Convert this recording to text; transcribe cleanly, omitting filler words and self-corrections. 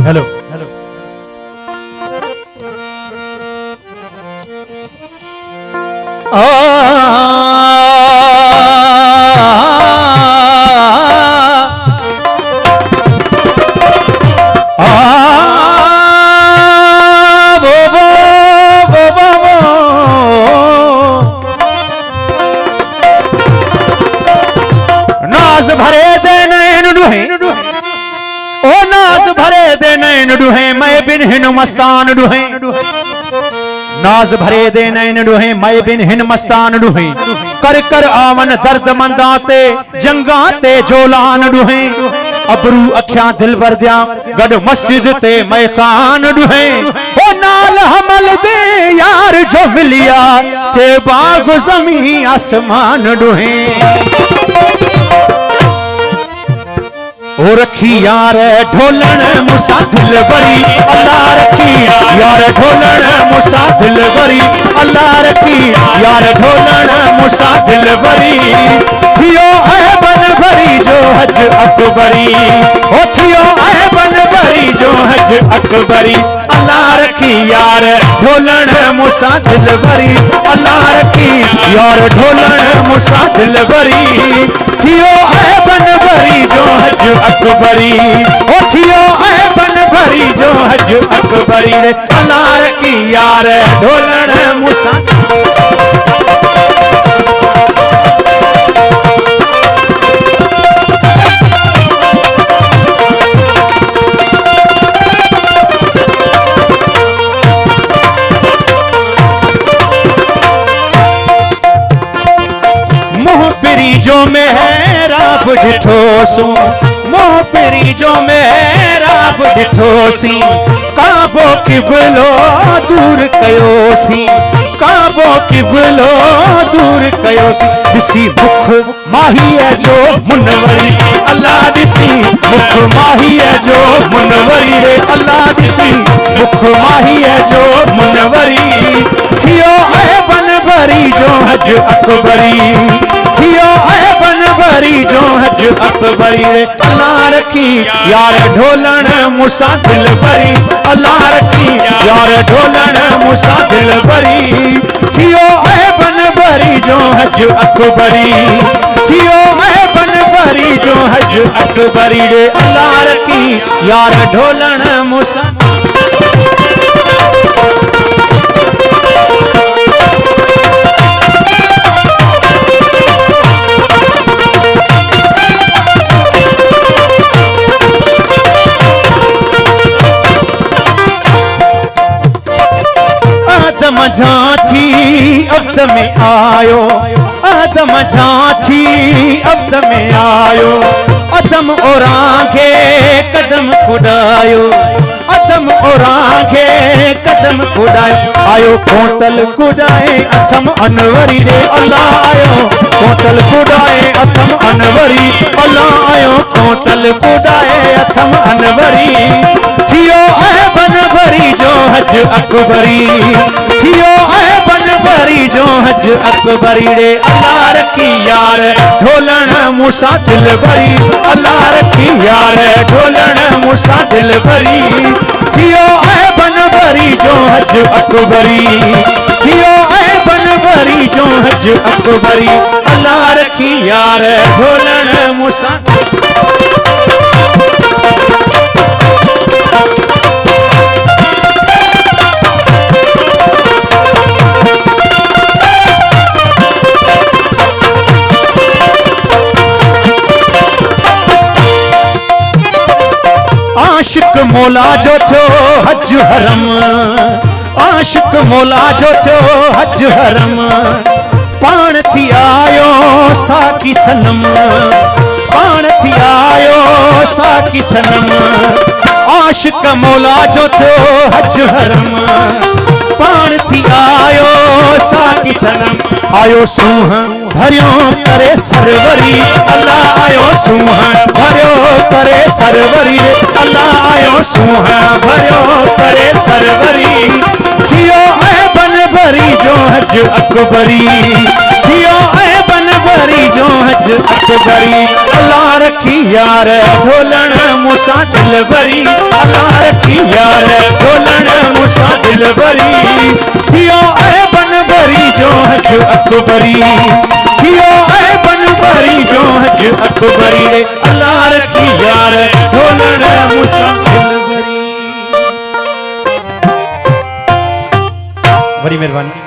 Hello नाज भरे दे नैन डुहे ओ नाज भरे दे नैन डुहे मैं बिन हिन मस्तान डुहे नाज भरे दे नैन डुहे मैं बिन हिन मस्तान डुहे कर कर आवन दर्द मंदाते जंगाते जोलान डुहे अबरू अखियां दिल वर दिया गड मस्जिद ते मैं खान डुहे ओ नाल हमल दे यार जो मिलिया ते बाग जमी आसमान डुहे ओ रखी यार ढोलन मुसा दिल बरी अल्लाह रखी यार ढोलन मुसा दिल बरी अल्लाह रखी यार ढोलन मुसा दिल बरी थियो है बन भरी जो हज अकबरी ओ थियो है बन भरी जो हज अकबरी अल्लाह रखी यार ढोलन मुसा दिल बरी अल्लाह रखी यार ढोलन मुसा दिल बरी थियो है बन भरी जो हज अकबरी ओ थियो है बन भरी जो हज अकबरी रे अल्लाह रखी यार ढोलन मुसा जो मेहराब डिठोसू मोह पेरी जो मेहराब डिठोसी काबो किबलो दूर कयोसी काबो किबलो दूर कयोसी दिसी मुख माही है जो मुनवरी अल्लाह दिसी मुख माही है जो मुनवरी रे अल्लाह दिसी मुख माही है जो मुनवरी थियो है बन भरी जो हज अकबरी थियो है बन भरी जो हज अकबरी रे अल्लाह रखी यार ढोलन मुसा दिल भरी अल्लाह रखी यार ढोलन मुसा दिल भरी थियो है बन भरी जो हज अकबरी थियो है बन भरी जो हज अकबरी रे अल्लाह रखी यार ढोलन मुसा आदम झांथी अब्द में आयो आदम झांथी अब्द में आयो अदम औरांगे कदम खुदायो अदम औरांगे कदम खुदायो आयो कोतल कुदाए अथम अनवरी रे अल्लाह आयो कोतल कुदाए अथम अनवरी अल्लाह आयो कोतल कुदाए अथम अनवरी थियो है बन भरी जो हज अकबरी थियो है बन भरी जो हज अकबरी रे अल्लाह रखी यार ढोलन मुसा दिल भरी अल्लाह रखी यार ढोलन मुसा दिल भरी थियो है बन भरी जो हज अकबरी थियो है बन भरी जो हज अकबरी अल्लाह रखी यार ढोलन मुसा आशिक मौला जो थो हज हरम आशिक मौला जो थो हज हरम पाण थी आयो साकी सनम पाण थी आयो साकी सनम आशिक मौला जो थो हज हरम पाण थी आयो साकी सनम आयो सूह भरियो करे सरवरी अल्लाह आयो सूह भरियो करे सरवरी अल्लाह आयो सूह भरियो करे सरवरी थियो है बन भरी जो हज अकबरी थियो है बन भरी जो हज अकबरी अल्लाह रखी यार ढोलन मुसा दिल भरी अल्लाह रखी रखी यार ढोलण मूसा दिल भरी थियो ऐ बन भरी जो हज अकबरी थियो ऐ बन भरी जो हज अकबरी रे अल्लाह रखी यार ढोलण मूसा दिल भरी। बड़ी मेहरबानी।